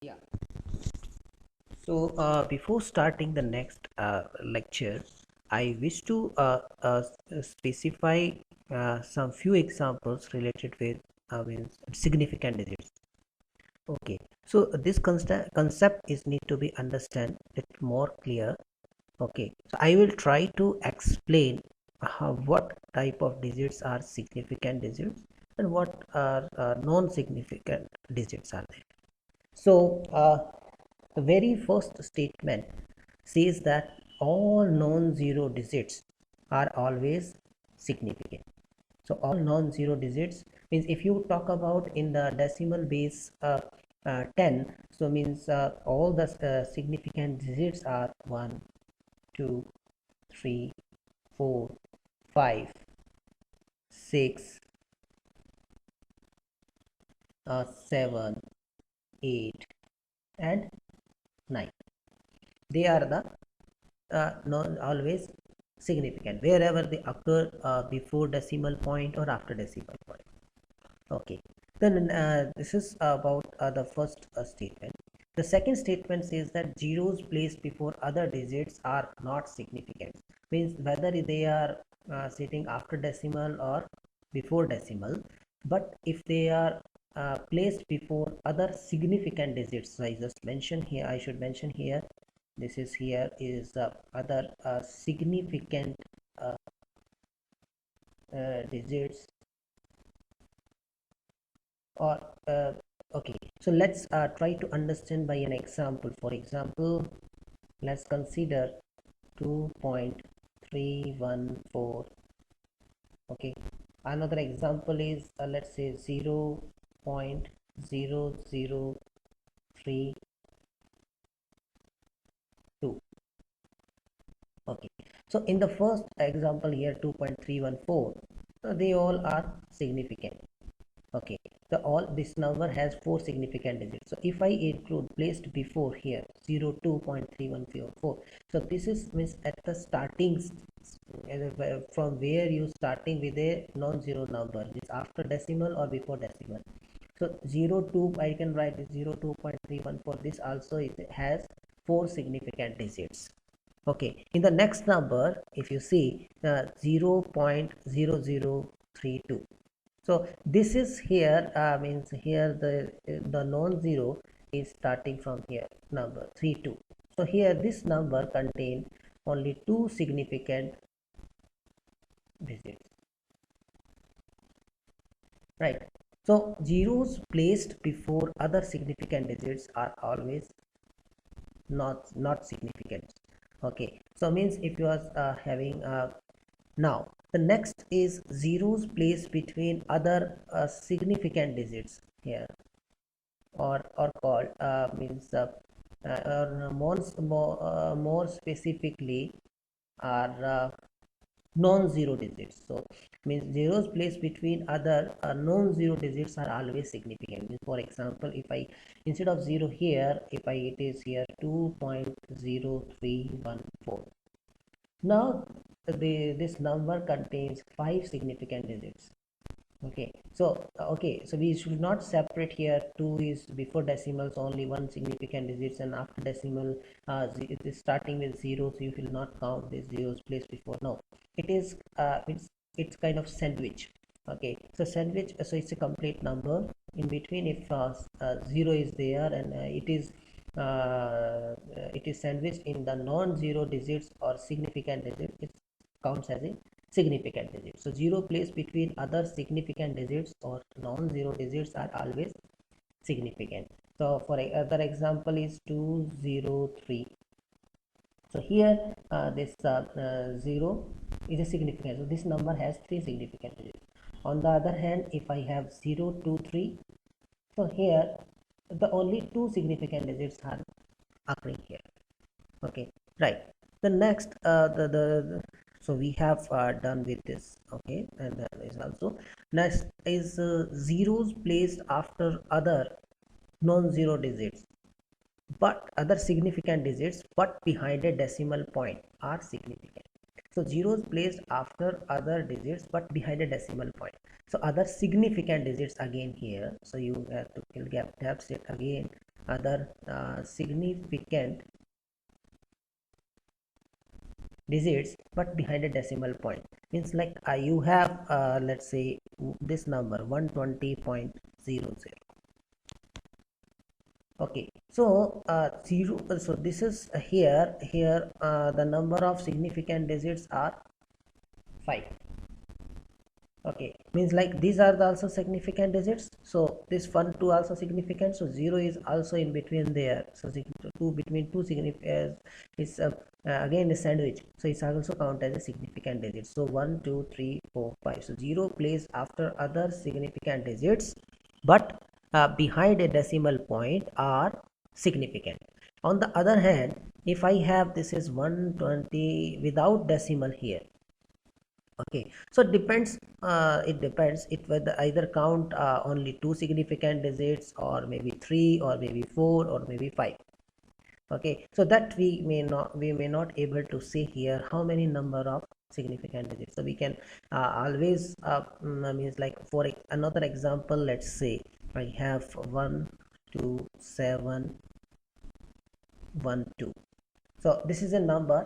Yeah. So before starting the next lecture, I wish to specify some few examples related with significant digits. Okay. So this concept is need to be understand it more clear. Okay. So I will try to explain what type of digits are significant digits and what are non-significant digits are there. So the very first statement says that all non-zero digits are always significant. So all non-zero digits means if you talk about in the decimal base 10, so means all the significant digits are 1, 2, 3, 4, 5, 6, 7, 8 and 9. They are the not always significant wherever they occur before decimal point or after decimal point. Okay, then this is about the first statement. The second statement says that zeros placed before other digits are not significant, means whether they are sitting after decimal or before decimal, but if they are placed before other significant digits. So I just mentioned here, I should mention here, this is here is other significant uh, digits or okay, so let's try to understand by an example. For example, let's consider 2.314. Okay, another example is let's say 0.0032. Okay, so in the first example here 2.314, they all are significant. Okay, the all this number has four significant digits. So if I include placed before here 02.3104, so this is means at the starting from where you starting with a non-zero number, it's after decimal or before decimal. So 02 I can write 02.314. This also has four significant digits. Okay, in the next number if you see 0.0032, so this is here means here the non-zero is starting from here number 32. So here this number contain only two significant digits, right? So zeros placed before other significant digits are always not significant. Okay, so means if you are having now the next is zeros placed between other significant digits here, or called means or more specifically are non-zero digits. So means zeros placed between other non-zero digits are always significant. For example, if I instead of 0 here, if I it is here 2.0314, now this number contains five significant digits. Okay, so okay, so we should not separate here. 2 is before decimals, only one significant digits, and after decimal it is starting with 0, so you will not count these zeros placed before. No, it is it's kind of sandwich. Okay, so sandwich, so it's a complete number. In between, if 0 is there and it is sandwiched in the non-zero digits or significant digits, it counts as a significant digits. So 0 placed between other significant digits or non-zero digits are always significant. So for other example is 203. So here this 0 is a significant. So this number has three significant digits. On the other hand, if I have 023, so here the only two significant digits are occurring here. Okay, right. The next so we have done with this. Okay, and that is also next is zeros placed after other non-zero digits but other significant digits but behind a decimal point are significant. So zeros placed after other digits but behind a decimal point, so other significant digits again here, so you have to gaps it again significant digits but behind a decimal point. Means like you have let's say this number 120.00. Okay, so zero, so this is here the number of significant digits are 5. Okay, means like these are the also significant digits, so this 1 2 also significant, so 0 is also in between there, so 2 between 2 significant is again a sandwich, so it's also count as a significant digit. So 1 2 3 4 5, so 0 plays after other significant digits but behind a decimal point are significant. On the other hand, if I have this is 120 without decimal here. Okay, so it depends it whether either count only two significant digits or maybe three or maybe four or maybe five. Okay, so that we may not able to see here how many number of significant digits. So we can always means like for another example, let's say I have 1 2 7 1 2. So this is a number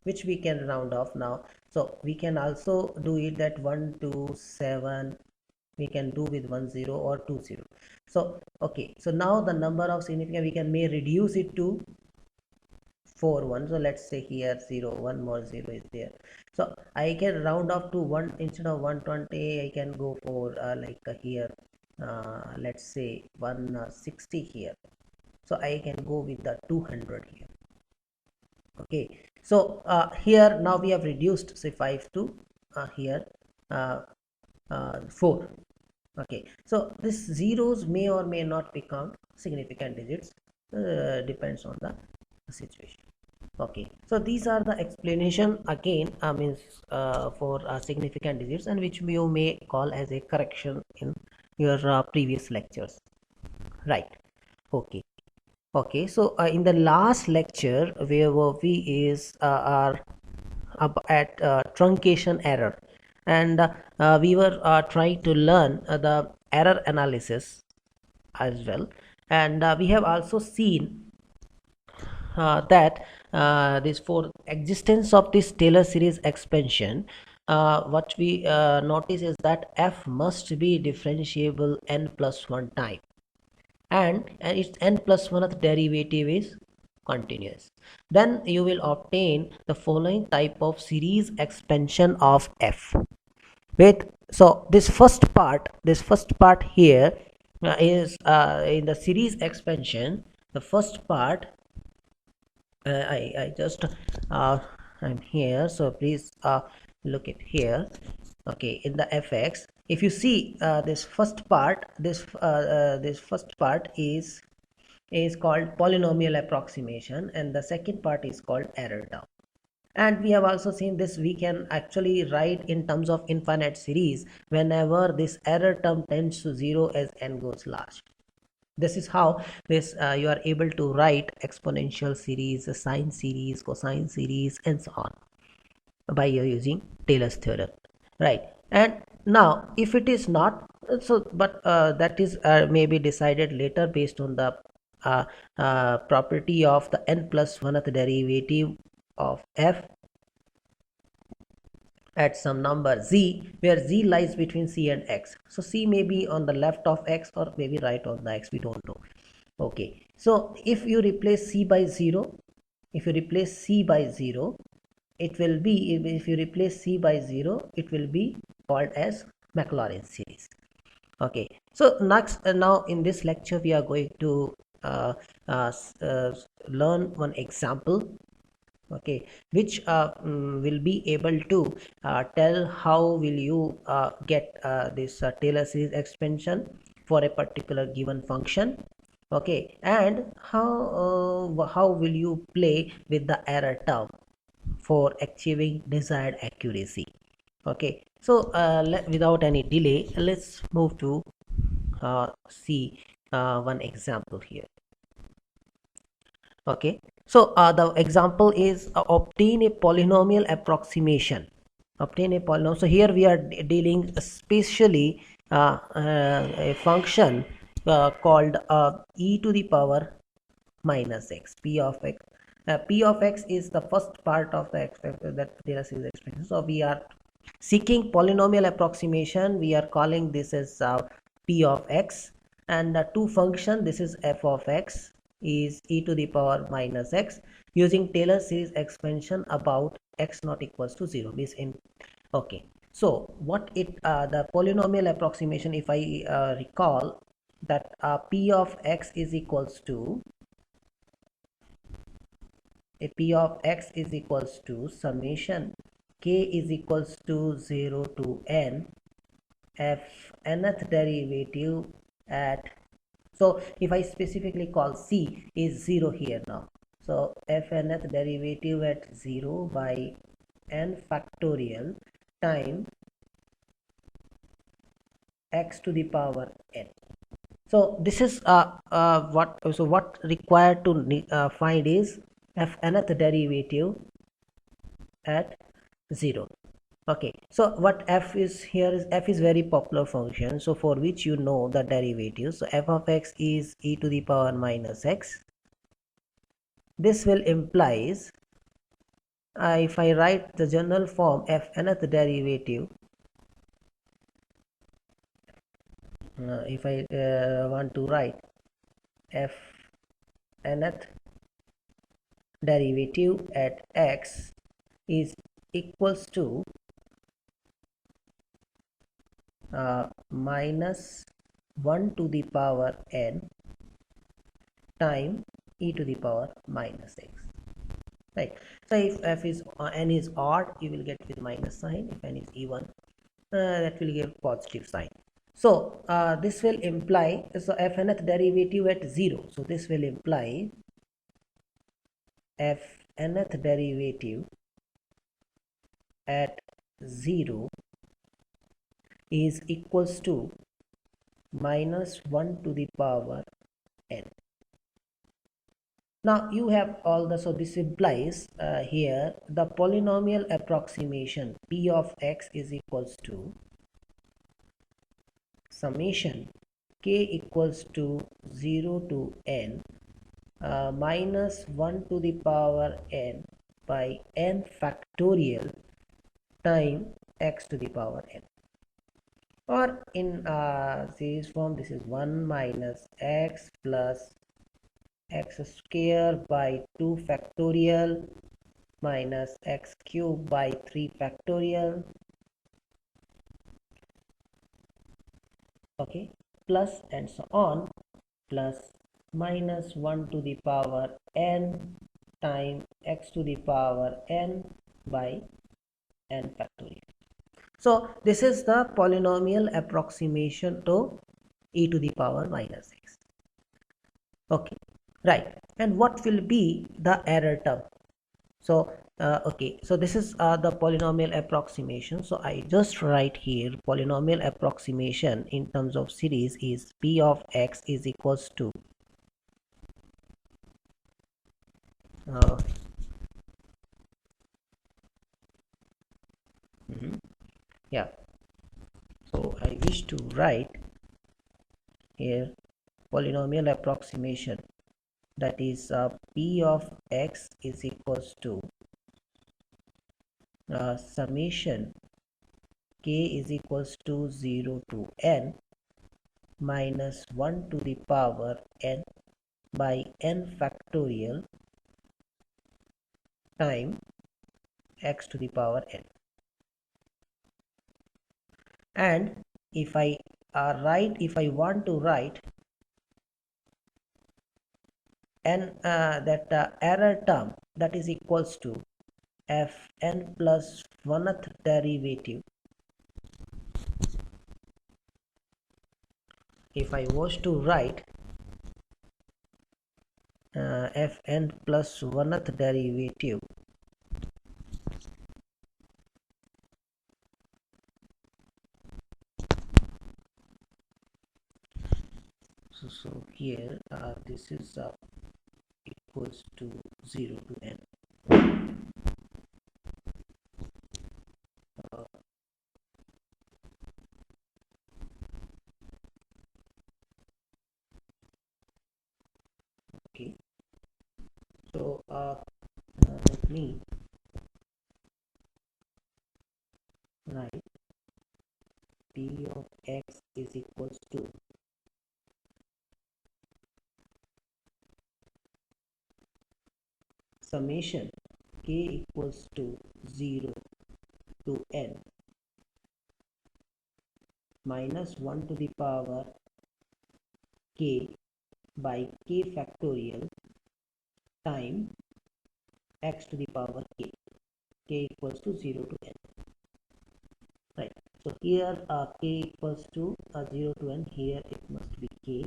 which we can round off now. So we can also do it that 1 2 7 we can do with 1 0 or 2 0. So okay, so now the number of significant we can may reduce it to 4 1. So let's say here 0 1 more 0 is there, so I can round off to 1 instead of 120. I can go for here let's say 160 here, so I can go with the 200 here. Okay, so here now we have reduced say 5 to here 4. Okay, so this zeros may or may not become significant digits, depends on the situation. Okay, so these are the explanation again means for significant digits, and which you may call as a correction in your previous lectures, right? Okay. Okay, so in the last lecture where were we is are at truncation error, and we were trying to learn the error analysis as well, and we have also seen that this for existence of this Taylor series expansion, what we notice is that f must be differentiable n plus 1 time, and its n plus 1th derivative is continuous. Then you will obtain the following type of series expansion of f with, so this first part here is in the series expansion. The first part I just I'm here, so please look at here. Okay, in the fx, if you see this first part, this first part is called polynomial approximation, and the second part is called error term. And we have also seen this we can actually write in terms of infinite series whenever this error term tends to 0 as n goes large. This is how this you are able to write exponential series, sine series, cosine series, and so on by using Taylor's theorem, right? And now if it is not so, but that is may be decided later based on the property of the n plus 1th derivative of f at some number z, where z lies between c and x. So c may be on the left of x or maybe right on the x, we don't know. Okay, so if you replace c by 0, if you replace c by 0, it will be, if you replace c by 0, it will be called as Maclaurin series. Okay, so next now in this lecture we are going to learn one example, okay, which will be able to tell how will you get this Taylor series expansion for a particular given function. Okay, and how will you play with the error term for achieving desired accuracy. Okay, so without any delay, let's move to see one example here. Okay, so the example is obtain a polynomial approximation. Obtain a polynomial. So here we are dealing especially a function called e to the power minus x, p of x. P of x is the first part of the that Taylor series expression. So we are seeking polynomial approximation. We are calling this as p of x, and the two function, this is f of x is e to the power minus x, using Taylor series expansion about x not equals to 0 means in. Okay, so what it the polynomial approximation, if I recall, that p of x is equals to a p of x is equals to summation k is equals to 0 to n f nth derivative at, so if I specifically call c is 0 here now, so f nth derivative at 0 by n factorial time x to the power n. So this is what required to find is f nth derivative at 0. Okay, so what f is here is, f is very popular function, so for which you know the derivative. So f of x is e to the power minus x. This will implies, if I write the general form f nth derivative, if I want to write f nth derivative at x is equals to minus 1 to the power n time e to the power minus x, right? So if f is n is odd, you will get with minus sign. If n is even, that will give positive sign. So this will imply, so f nth derivative at 0, so this will imply f nth derivative at 0 is equals to minus 1 to the power n. Now you have all the, so this implies here the polynomial approximation p of x is equals to summation k equals to 0 to n minus 1 to the power n by n factorial time x to the power n, or in series form, this is 1 minus x plus x square by 2 factorial minus x cube by 3 factorial, okay, plus and so on, plus minus 1 to the power n time x to the power n by n factorial. So this is the polynomial approximation to e to the power minus x. Okay, right. And what will be the error term? So okay, so this is the polynomial approximation. So I just write here polynomial approximation in terms of series is p of x is equals to uh, yeah, so I wish to write here polynomial approximation, that is p of x is equals to summation k is equals to 0 to n minus 1 to the power n by n factorial time x to the power n. And if I if I want to write n that error term, that is equals to f n plus 1th derivative. If I was to write f n plus 1th derivative, so here this is equals to 0 to n. So let me write p of x is equals to summation k equals to 0 to n minus 1 to the power k by k factorial time x to the power k equals to 0 to n, right? So here k equals to 0 to n, here it must be k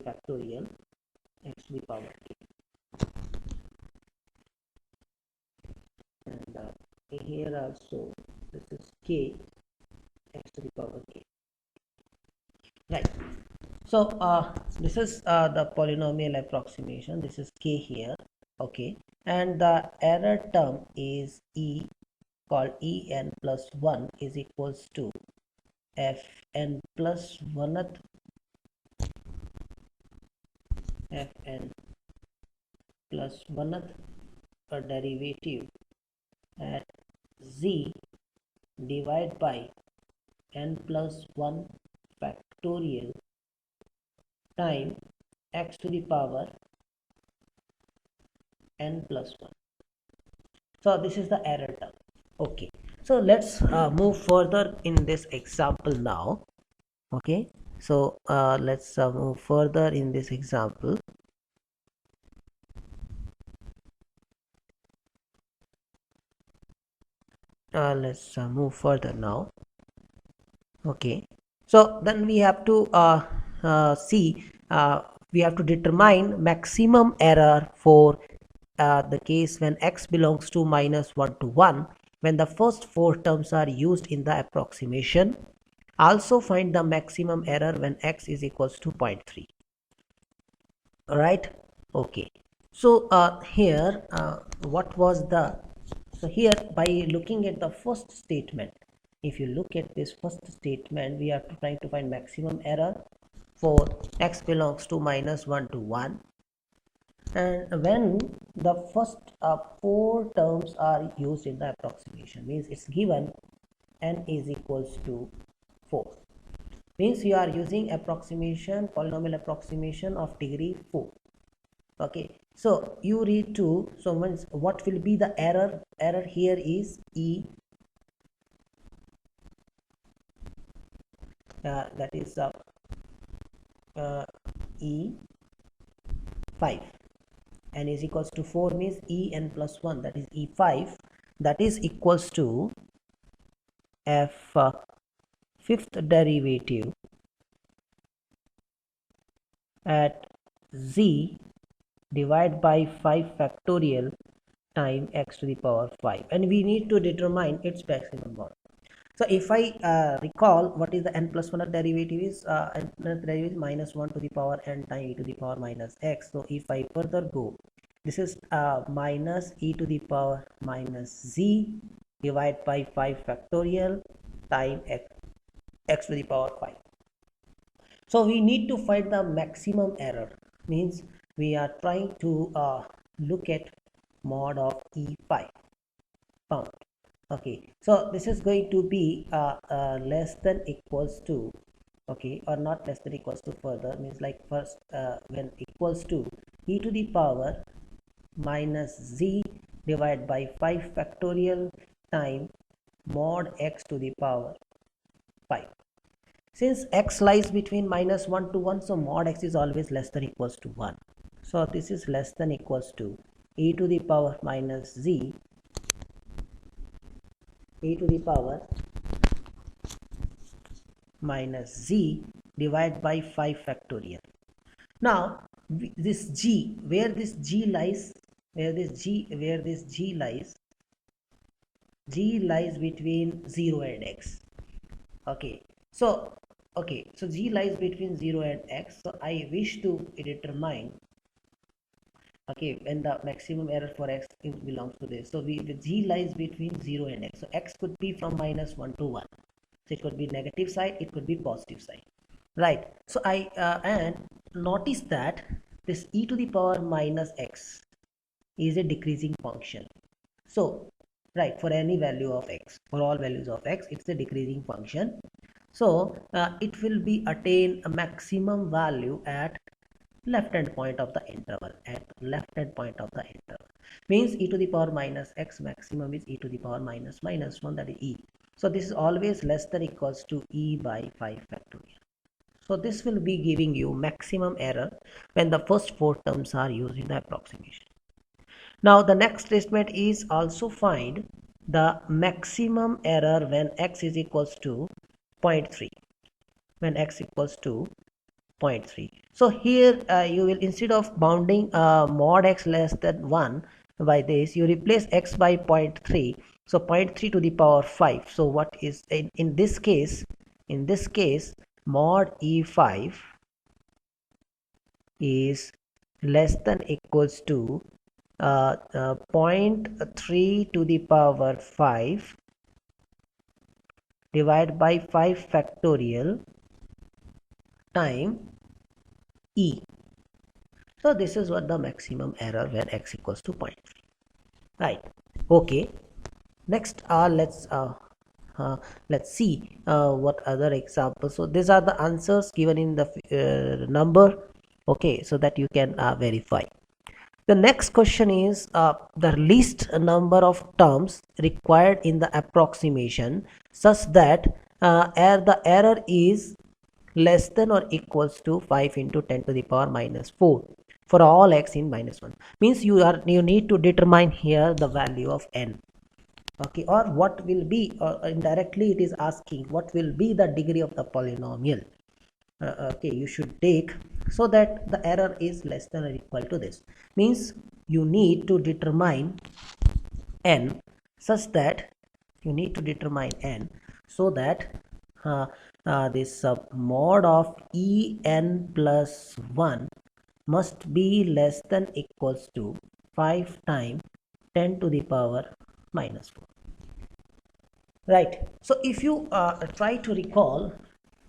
factorial x to the power k, and here also this is k x to the power k, right? So this is the polynomial approximation, this is k here, okay, and the error term is called en plus 1 is equals to fn plus 1th fn plus 1th derivative at z divided by n plus 1 factorial time x to the power n plus 1. So this is the error term, okay. So let's move further in this example now, okay. So let's move further in this example. Let's move further now, okay. So then we have to see we have to determine maximum error for the case when x belongs to minus 1 to 1, when the first four terms are used in the approximation. Also find the maximum error when x is equals to 0.3. All right, okay. So here what was the, so here by looking at the first statement, if you look at this first statement, we are trying to find maximum error for x belongs to minus 1 to 1, and when the first four terms are used in the approximation, means it's given n is equals to 4, means you are using approximation, polynomial approximation of degree 4, okay. So you read to, so once what will be the error here is that is e5, n is equals to 4 means en plus 1, that is e5, that is equals to f fifth derivative at z divided by 5 factorial time x to the power 5, and we need to determine its maximum value. So if I recall what is the n plus 1 derivative is, n derivative is minus 1 to the power n time e to the power minus x. So if I further go, this is minus e to the power minus z divided by 5 factorial time x to the power 5. So we need to find the maximum error, means we are trying to look at mod of e5 found, okay. So this is going to be less than equals to, okay, or not less than equals to, further means like first when equals to e to the power minus z divided by 5 factorial time mod x to the power 5. Since x lies between minus 1 to 1, so mod x is always less than equals to 1. So this is less than equals to e to the power minus z e to the power minus z divided by 5 factorial. Now this g, where this g lies, where this g lies, g lies between 0 and x, okay. So okay, so g lies between 0 and x, so I wish to determine, okay, when the maximum error for x belongs to this. So the g lies between 0 and x, so x could be from minus 1 to 1, so it could be negative side, it could be positive side, right? So I and notice that this e to the power minus x is a decreasing function. So right, for any value of x, for all values of x, it's a decreasing function. So it will be attain a maximum value at left hand point of the interval. At left hand point of the interval means e to the power minus x maximum is e to the power minus minus 1, that is e. So this is always less than equals to e by 5 factorial. So this will be giving you maximum error when the first four terms are used in the approximation. Now the next statement is also find the maximum error when x is equals to 0.3, when x equals to 0.3. So here you will, instead of bounding mod x less than 1 by this, you replace x by 0.3. So 0.3 to the power 5. So what is in this case, mod e5 is less than equals to 0.3 to the power 5 divided by 5 factorial time e. So this is what the maximum error when x equals to 0.3. Right. Okay. Next, let's see what other examples. So these are the answers given in the number. Okay, so that you can verify. The next question is the least number of terms required in the approximation such that the error is less than or equals to 5 into 10 to the power minus 4 for all x in minus 1. Means you need to determine here the value of n. Okay, or what will be, or indirectly it is asking what will be the degree of the polynomial. Okay, you should take, so that the error is less than or equal to this. Means you need to determine n such that so that this mod of en plus 1 must be less than equals to 5 times 10 to the power minus 4. Right. So if you try to recall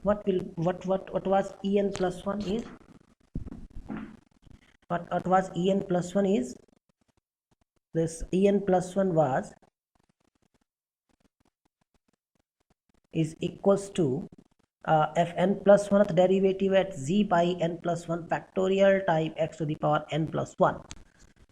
what was en plus 1 is, what was en plus 1 is, this en plus 1 is equals to fn plus 1th derivative at z by n plus 1 factorial time x to the power n plus 1.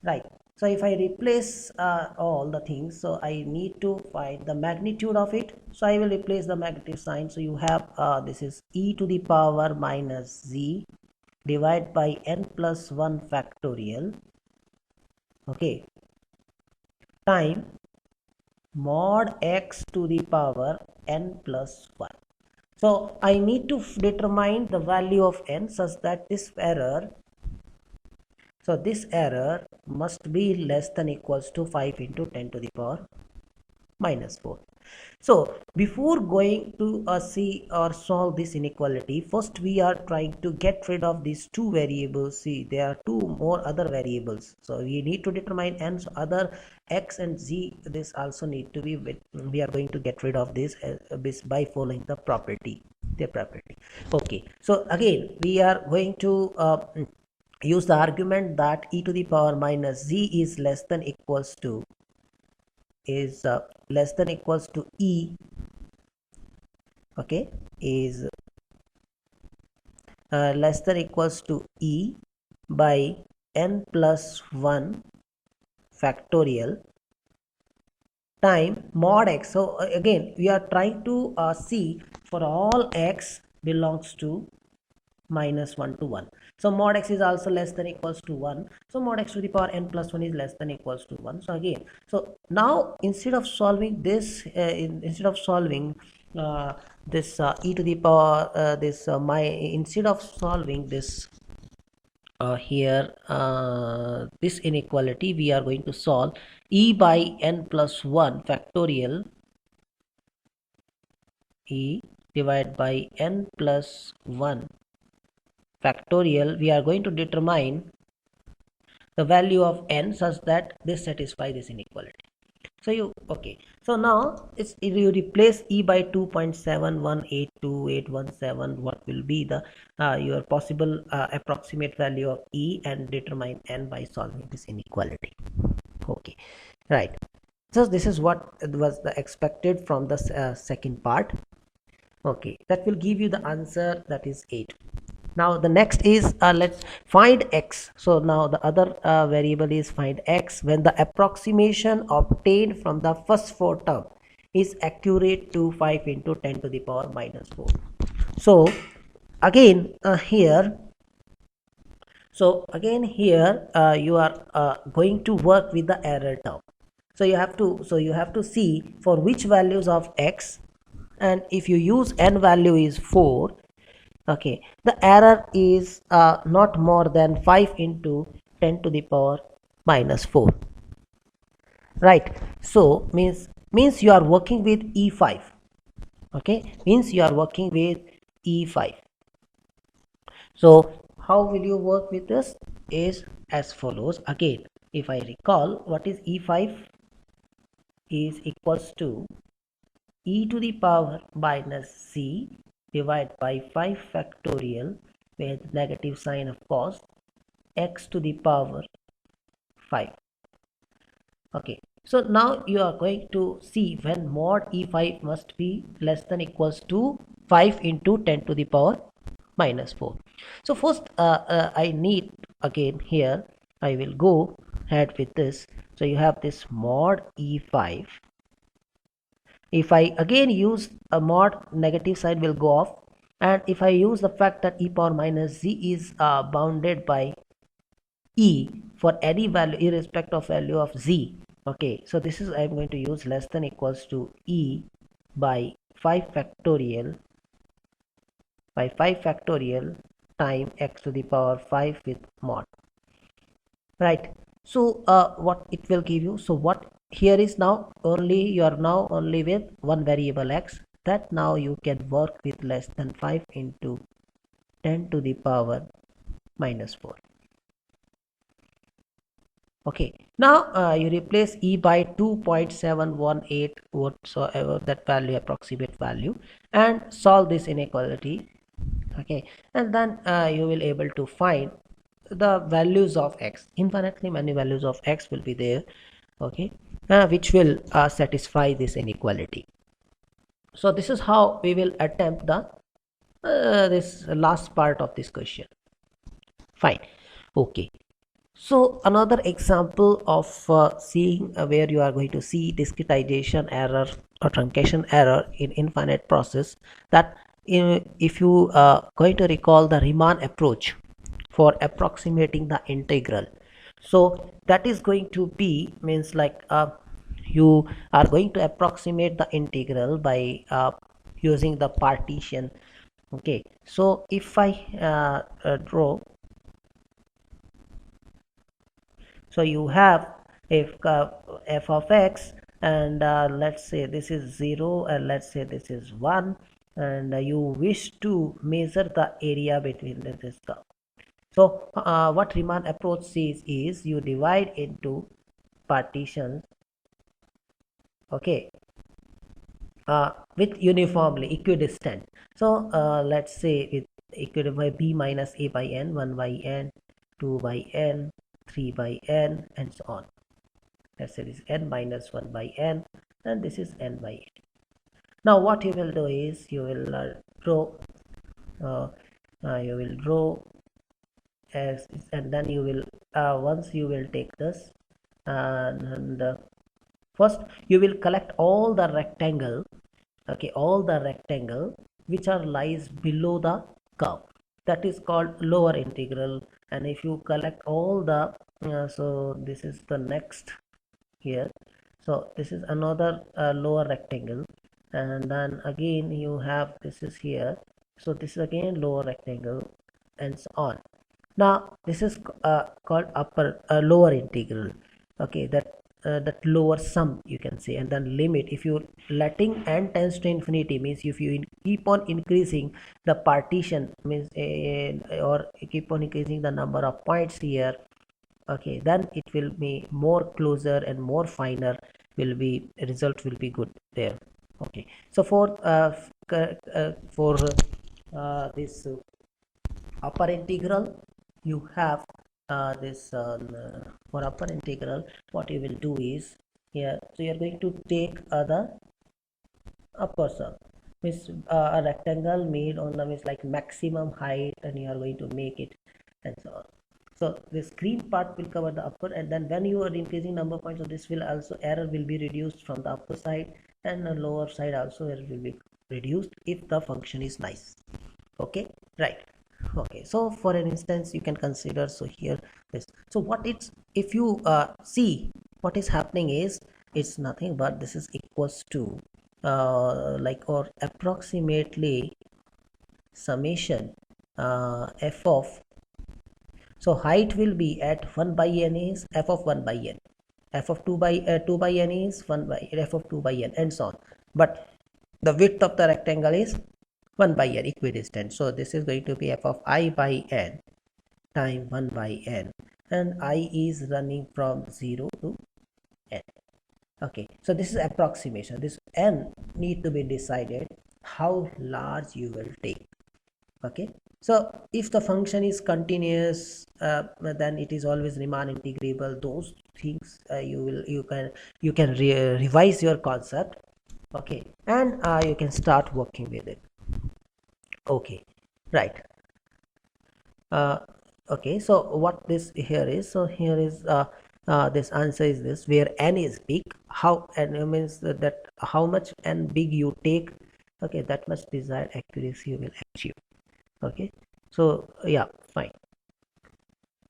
Right. So if I replace all the things, so I need to find the magnitude of it. So I will replace the magnitude sign. So you have this is e to the power minus z divided by n plus 1 factorial, okay, time mod x to the power n plus 1. So I need to determine the value of n such that this error must be less than equals to 5 into 10 to the power minus 4. So before going to see or solve this inequality, first we are trying to get rid of these two variables. See, there are two more other variables, so we need to determine n. So other x and z, this also need to be we are going to get rid of this by following the property, their property. Okay, so again we are going to use the argument that e to the power minus z is less than equals to e, okay, is less than equals to e by n plus 1 factorial time mod x. So again we are trying to see for all x belongs to minus 1 to 1. So mod x is also less than equals to 1. So mod x to the power n plus 1 is less than equals to 1. So again, so now instead of solving this, this e to the power instead of solving this here this inequality, we are going to solve e by n plus 1 factorial, e divided by n plus 1 factorial. We are going to determine the value of n such that this satisfies this inequality. So you okay. So now it's if you replace e by 2.7182817, what will be the your possible approximate value of e, and determine n by solving this inequality. Okay, right. So this is what was the expected from the second part. Okay, that will give you the answer, that is 8. Now the next is let's find x. So now the other variable is find x when the approximation obtained from the first four term is accurate to 5 into 10 to the power minus 4. So again here, you are going to work with the error term. So you have to see for which values of x, and if you use n value is 4. Okay, the error is not more than 5 into 10 to the power minus 4, right? So means you are working with e5. Okay, means you are working with e5. So how will you work with this is as follows. Again, if I recall, what is e5 is equals to e to the power minus c divided by 5 factorial with negative sign of cos x to the power 5. Okay, so now you are going to see when mod e5 must be less than equals to 5 into 10 to the power minus 4. So first I need, again here I will go ahead with this. So you have this mod e5. If I again use a mod, negative sign will go off, and if I use the fact that e power minus z is bounded by e for any value irrespective of value of z. Okay, so this is I'm going to use less than equals to e by 5 factorial time x to the power 5 with mod, right? So what it will give you, so what here is now only you are now only with one variable x, that now you can work with less than 5 into 10 to the power minus 4. Okay, now you replace e by 2.718 whatsoever that value, approximate value, and solve this inequality. Okay, and then you will able to find the values of x. Infinitely many values of x will be there. Okay, which will satisfy this inequality. So this is how we will attempt the this last part of this question. Fine. Okay, so another example of seeing where you are going to see discretization error or truncation error in infinite process, that if you going to recall the Riemann approach for approximating the integral, so that is going to be means like you are going to approximate the integral by using the partition. Okay, so if I draw, so you have if f of x, and let's say this is 0, and let's say this is 1, and you wish to measure the area between this curve. So what Riemann approach says is you divide into partitions, okay, with uniformly equidistant. So let's say with equidistant by b minus a by n, 1 by n, 2 by n, 3 by n, and so on. Let's say this is n minus 1 by n, and this is n by n. Now what you will do is you will draw as, and then you will once you will take this, and first you will collect all the rectangle, okay, all the rectangle which are lies below the curve, that is called lower integral. And if you collect all the so this is the next here, so this is another lower rectangle, and then again you have this is here, so this is again lower rectangle, and so on. Now this is called upper lower integral. Okay, that lower sum you can say, and then limit, if you letting n tends to infinity, means if you keep on increasing the partition, means or keep on increasing the number of points here, okay, then it will be more closer and more finer, will be result will be good there. Okay, so for this upper integral, you have this for upper integral, what you will do is here, so you are going to take the upper sum, means a rectangle made on the means like maximum height, and you are going to make it and so on. So this green part will cover the upper, and then when you are increasing number of points, so this will also, error will be reduced from the upper side, and the lower side also error will be reduced if the function is nice. Okay, right. Okay, so for an instance you can consider, so here this, so what it's, if you see what is happening is, it's nothing but this is equals to like, or approximately summation f of, so height will be at 1 by n is f of 1 by n, f of 2 by n is 1 by f of 2 by n, and so on. But the width of the rectangle is 1 by n, equidistant, so this is going to be f of I by n time 1 by n, and I is running from 0 to n. Okay, so this is approximation. This n need to be decided how large you will take. Okay, so if the function is continuous, then it is always Riemann integrable. Those things you can revise your concept. Okay, and you can start working with it. Okay, right. uh, okay, so what this here is, so here is this answer is this, where n is big, how n means that how much n big you take, okay, that much desired accuracy you will achieve. Okay, so yeah, fine.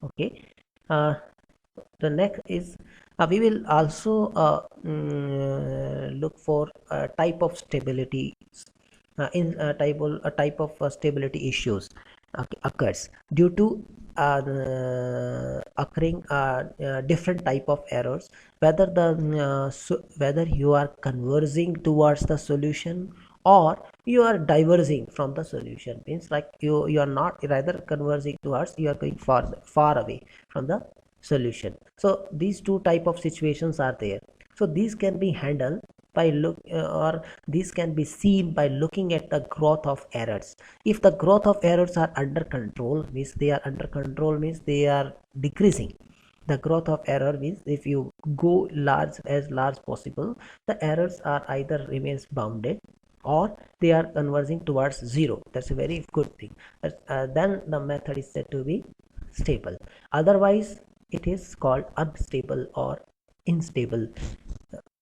Okay, the next is we will also look for type of stability in a type of stability issues occurs due to occurring different type of errors, whether the whether you are converging towards the solution or you are diverging from the solution, means like you are not either converging towards, you are going far away from the solution. So these two type of situations are there, so these can be handled by look or these can be seen by looking at the growth of errors. If the growth of errors are under control, means they are under control, means they are decreasing. The growth of error means if you go large as large possible, the errors are either remains bounded or they are converging towards zero. That's a very good thing. Then the method is said to be stable. Otherwise it is called unstable or unstable.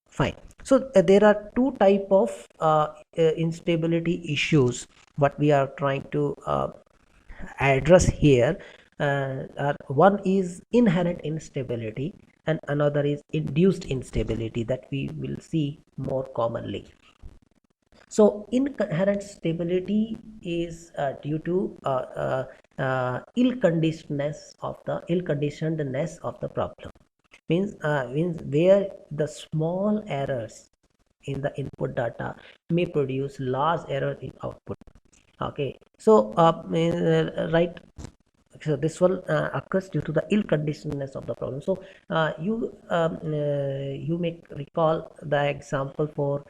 Fine. So there are two type of instability issues what we are trying to address here. One is inherent instability and another is induced instability, that we will see more commonly. So inherent stability is due to ill-conditionedness of the problem. Means where the small errors in the input data may produce large error in output. Okay, so right, so this one occurs due to the ill-conditionedness of the problem. So you may recall the example for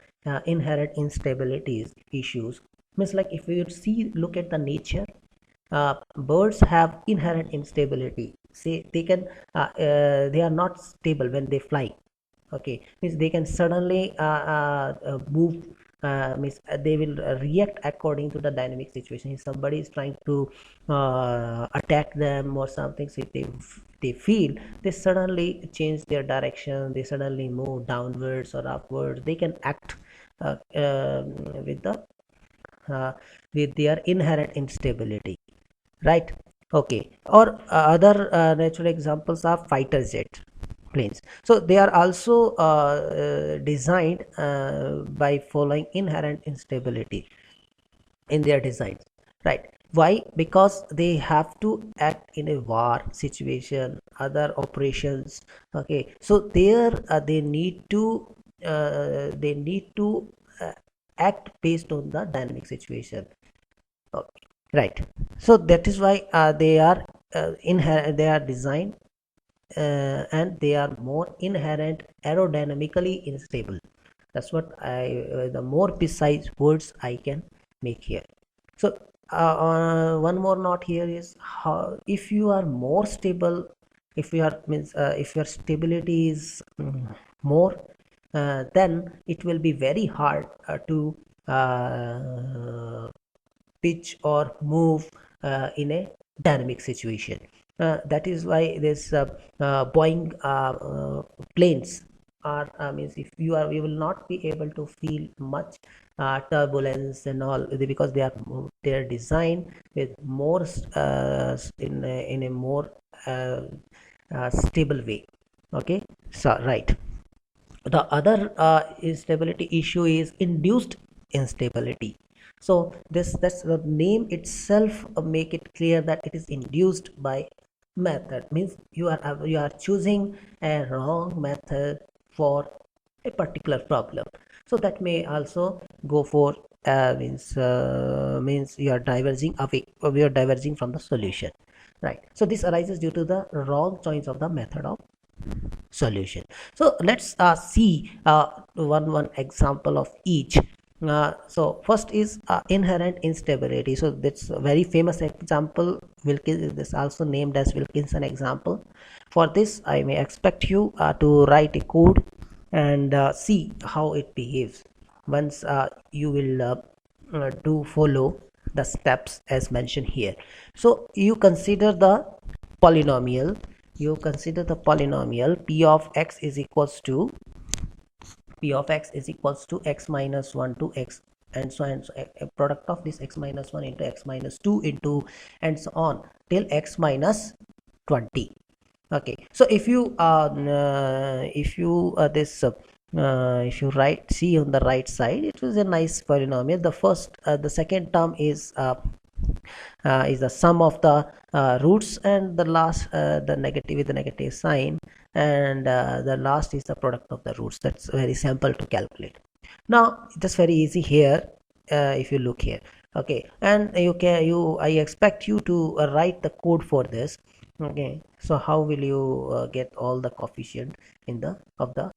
inherent instabilities issues, means like if you see, look at the nature, birds have inherent instability. Say they can they are not stable when they fly. Okay, means they can suddenly move, means they will react according to the dynamic situation. If somebody is trying to attack them or something, so they feel, they suddenly change their direction, they suddenly move downwards or upwards, they can act with the with their inherent instability, right? Okay, or other natural examples are fighter jet planes. So they are also designed by following inherent instability in their designs, right? Why? Because they have to act in a war situation, other operations. Okay, so there they need to uh, act based on the dynamic situation. Okay, right. So that is why they are designed and they are more inherent aerodynamically unstable. That's what I the more precise words I can make here. So one more note here is how if you are more stable, if you are means if your stability is more, then it will be very hard to pitch or move in a dynamic situation. That is why this Boeing planes are means if you are you will not be able to feel much turbulence and all because they are designed with more in a more stable way. Okay, so right. The other instability issue is induced instability. So this that's the name itself make it clear that it is induced by method, means you are choosing a wrong method for a particular problem. So that may also go for means you are diverging away, or we are diverging from the solution, right? So this arises due to the wrong choice of the method of solution. So let's see one example of each. So first is inherent instability. So that's a very famous example. Wilkins is also named as Wilkinson example. For this I may expect you to write a code and see how it behaves. Once you will do follow the steps as mentioned here. So you consider the polynomial, p of x is equals to x minus 1 to x, and so and so a product of this x minus 1 into x minus 2 into and so on till x minus 20. Okay, so if you write see on the right side, it was a nice polynomial. The second term is the sum of the roots, and the last the negative with the negative sign, and the last is the product of the roots. That's very simple to calculate. Now that's very easy here. If you look here, okay, and I expect you to write the code for this. Okay, so how will you get all the coefficient in the of the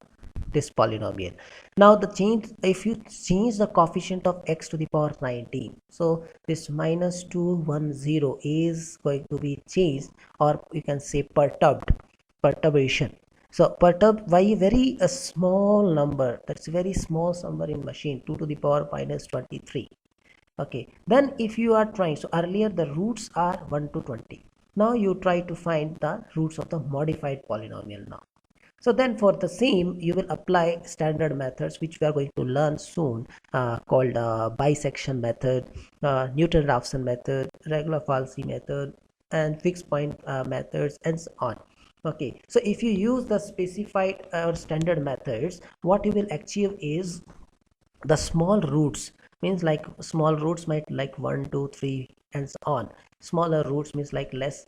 this polynomial? Now the change, if you change the coefficient of x to the power 19, so this minus 210 is going to be changed, or you can say perturbation. So perturb by a very a small number, that's a very small number in machine, 2 to the power minus 23. Okay, then if you are trying, so earlier the roots are 1 to 20, now you try to find the roots of the modified polynomial now. So then for the same, you will apply standard methods, which we are going to learn soon, called bisection method, Newton-Raphson method, regular-Falsey method, and fixed point methods, and so on. Okay, so if you use the specified or standard methods, what you will achieve is the small roots, means like small roots might like 1 2 3 and so on. Smaller roots means like less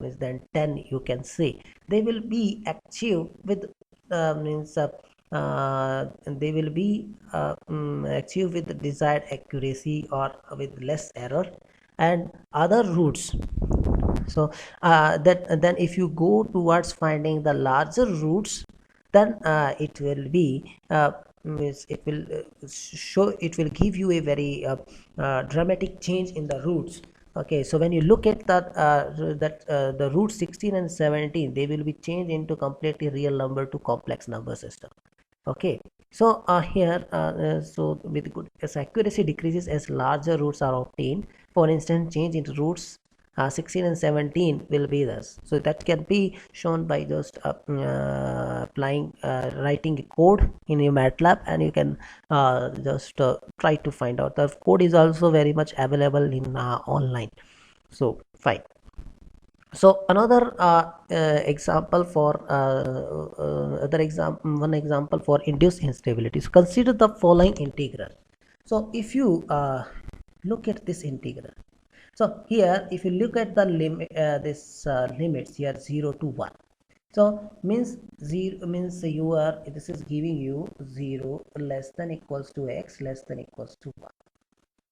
means than 10, you can say. They will be achieved with means they will be achieved with the desired accuracy or with less error. And other roots, so that then if you go towards finding the larger roots, then it will be means it will show, it will give you a very dramatic change in the roots. Okay, so when you look at the root 16 and 17, they will be changed into completely real number to complex number system. Okay, so here so with good as accuracy decreases as larger roots are obtained. For instance, change in roots 16 and 17 will be this. So that can be shown by just applying writing a code in your MATLAB, and you can just try to find out. The code is also very much available in online. So fine. So another example for other example one example for induced instability. So consider the following integral. So if you look at this integral, so here if you look at the limit this limits here 0 to 1, so means 0 means you are, this is giving you 0 less than equals to x less than equals to 1.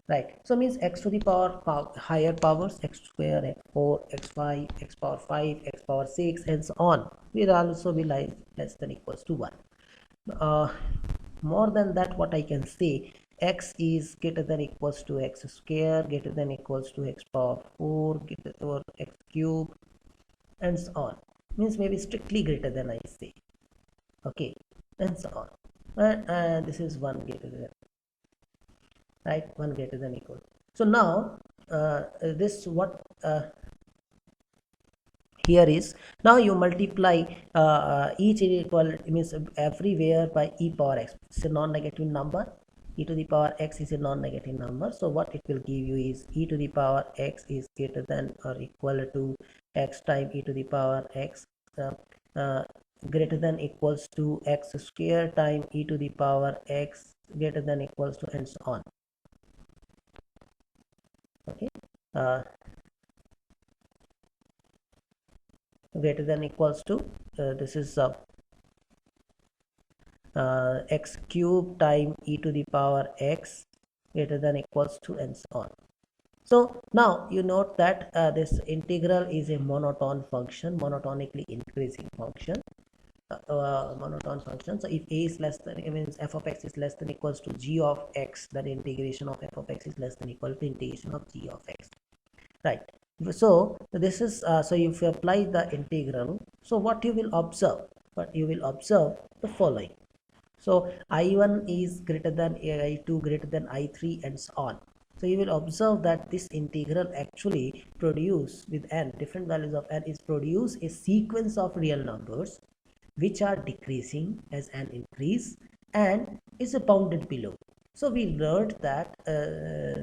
right? So means x to the power higher powers, x square, x4, x5, x power 5, x power 6, and so on, will also be less than equals to 1. uh, More than that, what I can say, x is greater than equals to x square, greater than equals to x power 4, greater or x cube, and so on, means maybe strictly greater than I say. Okay, and so on. This is 1 greater than, right, 1 greater than equal. So now this what here is, now you multiply each inequality, means everywhere, by e power x. It's a non-negative number. E to the power x is a non-negative number, so what it will give you is e to the power x is greater than or equal to x time e to the power x, uh, uh, greater than equals to x square time e to the power x, greater than equals to, and so on. Okay, uh, greater than equals to, this is x cube time e to the power x, greater than equals to, and so on. So now you note that this integral is a monotone function, monotonically increasing function, monotone function. So if a is less than, it means f of x is less than equals to g of x, then integration of f of x is less than equal to integration of g of x, right? So this is so if you apply the integral, so what you will observe, the following. So I1 is greater than I2, greater than I3, and so on. So you will observe that this integral actually produce with n, different values of n, is produce a sequence of real numbers which are decreasing as n increase and is bounded below. So we learned that,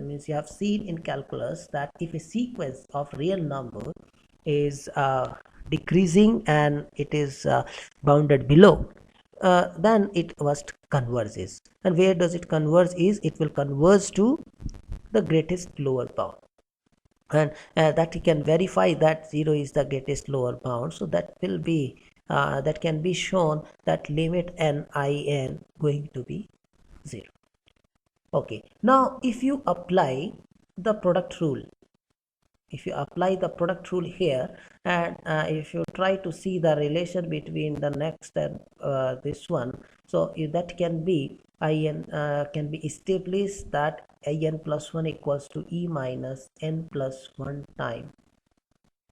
means you have seen in calculus, that if a sequence of real number is decreasing and it is bounded below, then it must converges. And where does it converge is, it will converge to the greatest lower bound, and that you can verify that 0 is the greatest lower bound. So that will be that can be shown that limit n I n going to be 0. Okay, now if you apply the product rule, here, and if you try to see the relation between the next and this one, so that can be in can be established that in plus 1 equals to e minus n plus 1 time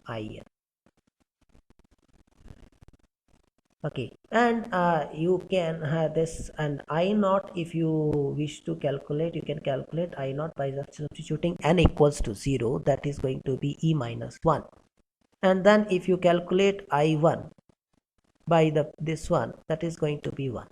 in. Okay, and you can have this, and I naught, if you wish to calculate, you can calculate I naught by substituting n equals to 0, that is going to be e minus 1. And then if you calculate I1 by this one, that is going to be 1.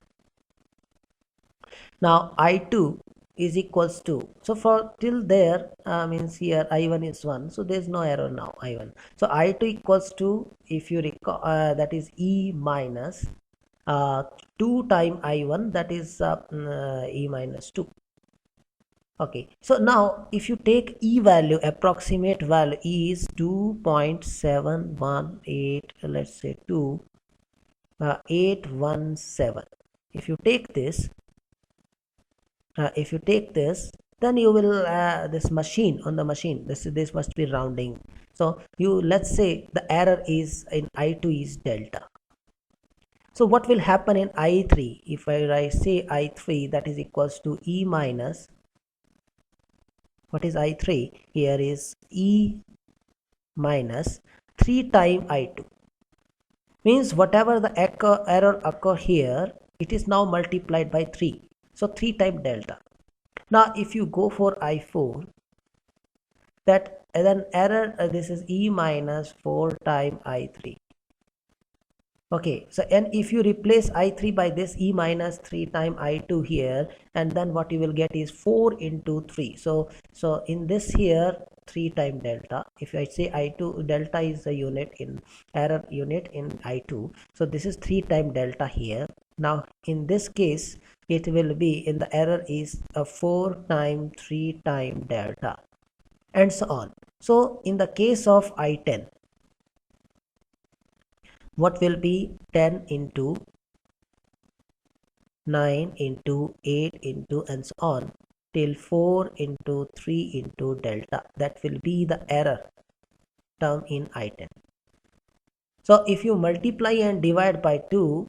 Now I2 is equals to, so for till there, means here I1 is 1, so there is no error now, I1. So I2 equals to, if you recall, that is e minus 2 time I1, that is e minus 2. Okay, so now if you take e value, approximate value is 2.718, let's say 817. If you take this, then you will this machine, on the machine, this must be rounding. So you, let's say the error is in I2 is delta. So what will happen in I3? If I say I3, that is equals to e minus, what is I3 here is e minus 3 time I2, means whatever the error occur here, it is now multiplied by 3, so 3 time delta. Now if you go for I4, that then error, this is e minus 4 time I3. Okay, so and if you replace I3 by this e minus 3 time I2 here, and then what you will get is 4 into 3. So in this here 3 time delta. If I say I2, delta is a unit in error unit in I2, so this is 3 time delta here. Now in this case, it will be, in the error is a 4 time 3 time delta, and so on. So in the case of I10, what will be 10 into 9 into 8 into, and so on. till 4 into 3 into delta. That will be the error term in I10. So if you multiply and divide by 2,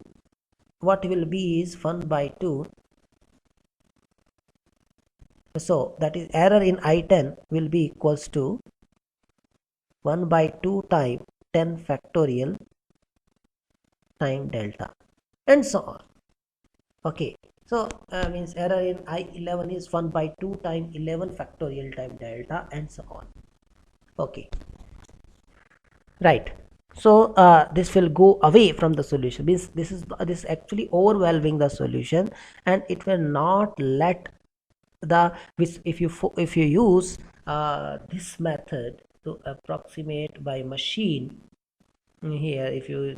what will be is 1 by 2. So that is error in I10 will be equals to 1 by 2 times 10 factorial time delta, and so on. Okay, so means error in I11 is 1 by 2 times 11 factorial time delta, and so on. Okay, right. So this will go away from the solution. This actually overwhelming the solution, and it will not let the which if you use this method to approximate by machine. Here if you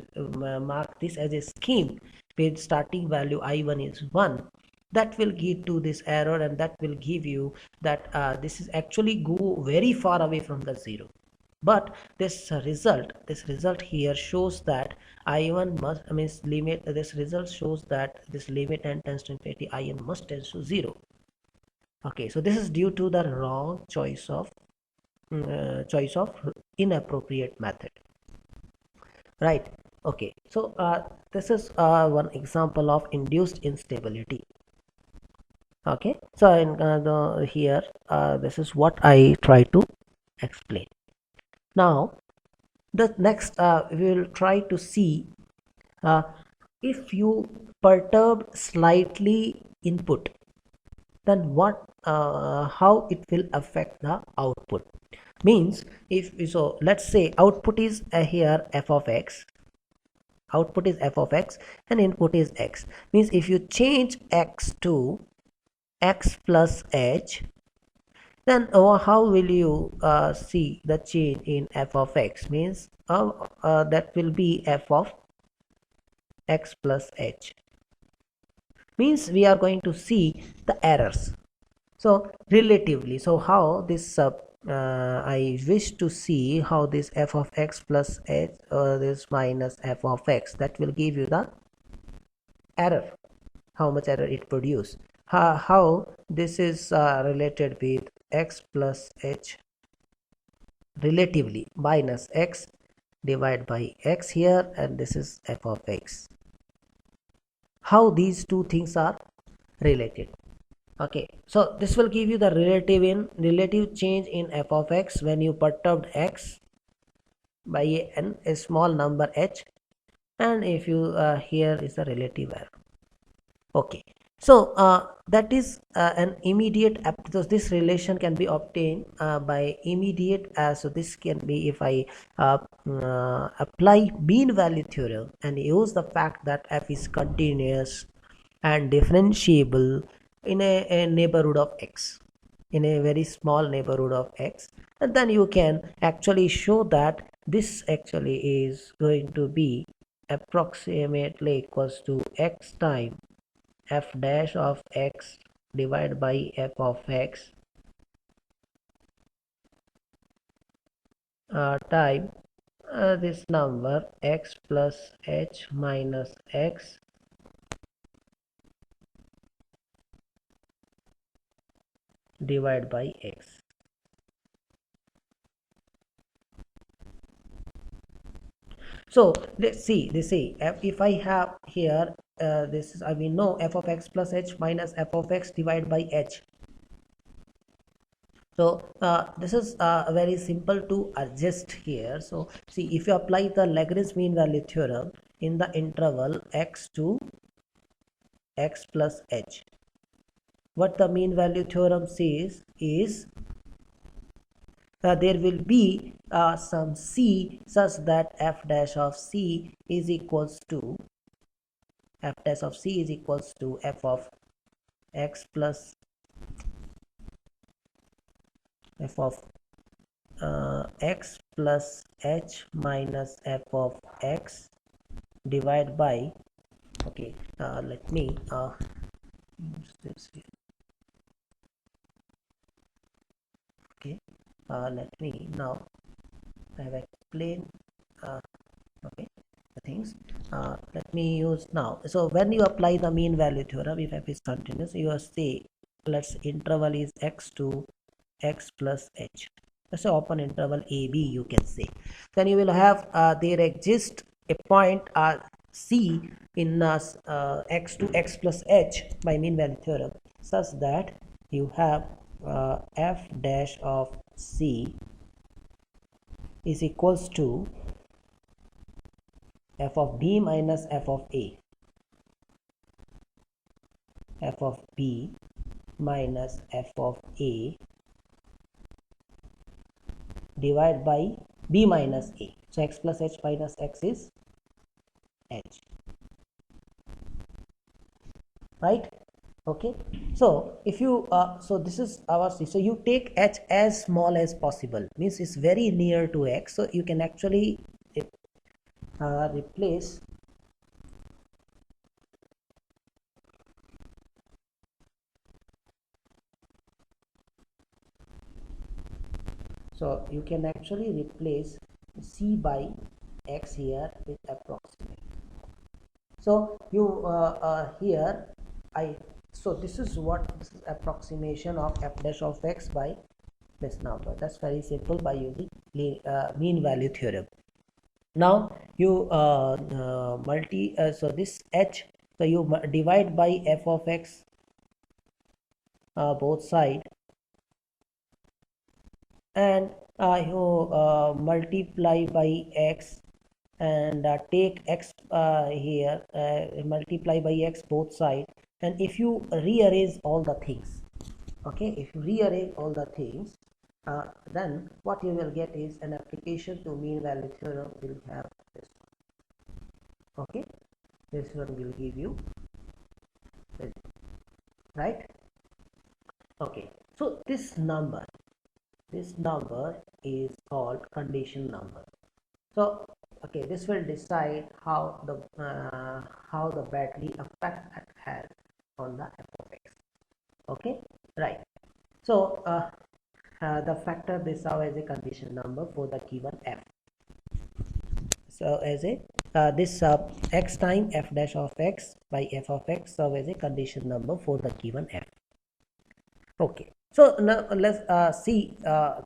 mark this as a scheme with starting value I1 is 1, that will give to this error, and that will give you that this is actually go very far away from the 0. But this result here shows that I1 must means limit. This result shows that this limit n tends to infinity In must tend to 0. Okay, so this is due to the wrong choice of inappropriate method, right? Okay, so this is one example of induced instability. Okay, so in here this is what I try to explain. Now the next we will try to see uh, if you perturb slightly input, then what how it will affect the output. Means if so, let's say output is here f of x, output is f of x and input is x. Means if you change x to x plus h, then how will you see the change in f of x? Means that will be f of x plus h. Means we are going to see the errors. So relatively, so how this I wish to see how this f of x plus h or this minus f of x, that will give you the error, how much error it produce. How this is related with x plus h relatively minus x divided by x here, and this is f of x. How these two things are related. Okay, so this will give you the relative change in f of x when you perturbed x by a small number h, and if you here is the relative error. Okay, so that is an immediate so this relation can be obtained by immediate so this can be if I apply mean value theorem and use the fact that f is continuous and differentiable in a neighborhood of x, in a very small neighborhood of x, and then you can actually show that this actually is going to be approximately equals to x time f dash of x divided by f of x time this number x plus h minus x divided by x. So let's see, if I have here this is, I will know f of x plus h minus f of x divided by h. So this is very simple to adjust here. So see, if you apply the Lagrange mean value theorem in the interval x to x plus h, what the mean value theorem says is there will be some c such that f dash of c is equals to f dash of c is equals to f of x plus f of x plus h minus f of x divided by, okay, let me use this here. Okay, let me now I have explained okay the things. Let me use now. So when you apply the mean value theorem, if f is continuous, you say let's interval is x to x plus h. That's an open interval a b, you can say. Then you will have there exists a point c in x to x plus h by mean value theorem, such that you have f dash of c is equals to f of b minus f of a, f of b minus f of a divided by b minus a. So x plus h minus x is h, right? Okay, so if you so this is our c. So you take h as small as possible, means it's very near to x, so you can actually replace so you can actually replace c by x here with approximate. So you here I so this is approximation of f dash of x by this number. That's very simple by using mean value theorem. Now you so this h, so you divide by f of x both side, and you multiply by x, and take x here, multiply by x both side. And if you rearrange all the things, okay, if you rearrange all the things, then what you will get is an application to mean value theorem will have this one. Okay, this one will give you this, right? Okay, so this number is called condition number. So okay, this will decide how the battery effect it has on the f of x. Okay, right. So the factor this out as a condition number for the given f. So as a this x time f dash of x by f of x serve as a condition number for the given f. Okay, so now let's see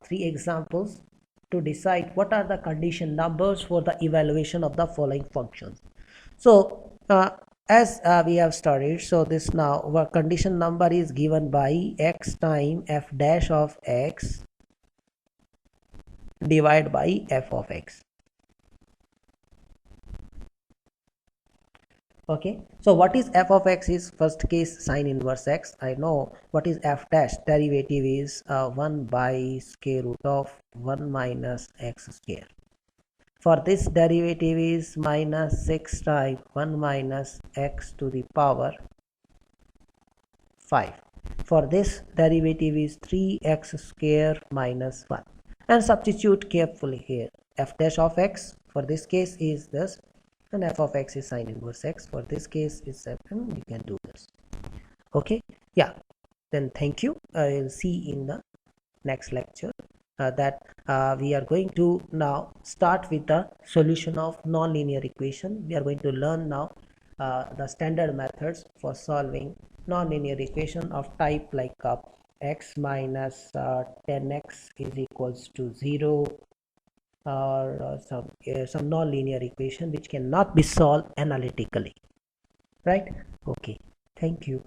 three examples to decide what are the condition numbers for the evaluation of the following functions. So as we have studied, so this now our condition number is given by x time f dash of x divided by f of x. Okay, so what is f of x is first case sine inverse x. I know what is f dash, derivative is 1 by square root of 1 minus x square. For this derivative is minus 6 times 1 minus x to the power 5. For this derivative is 3x square minus 1. And substitute carefully here. F dash of x for this case is this, and f of x is sine inverse x. For this case is 7. You can do this. Okay, yeah, then thank you. I will see in the next lecture that we are going to now start with the solution of nonlinear equation. We are going to learn now the standard methods for solving nonlinear equation of type like x minus 10x is equals to 0, or some nonlinear equation which cannot be solved analytically, right? Okay, thank you.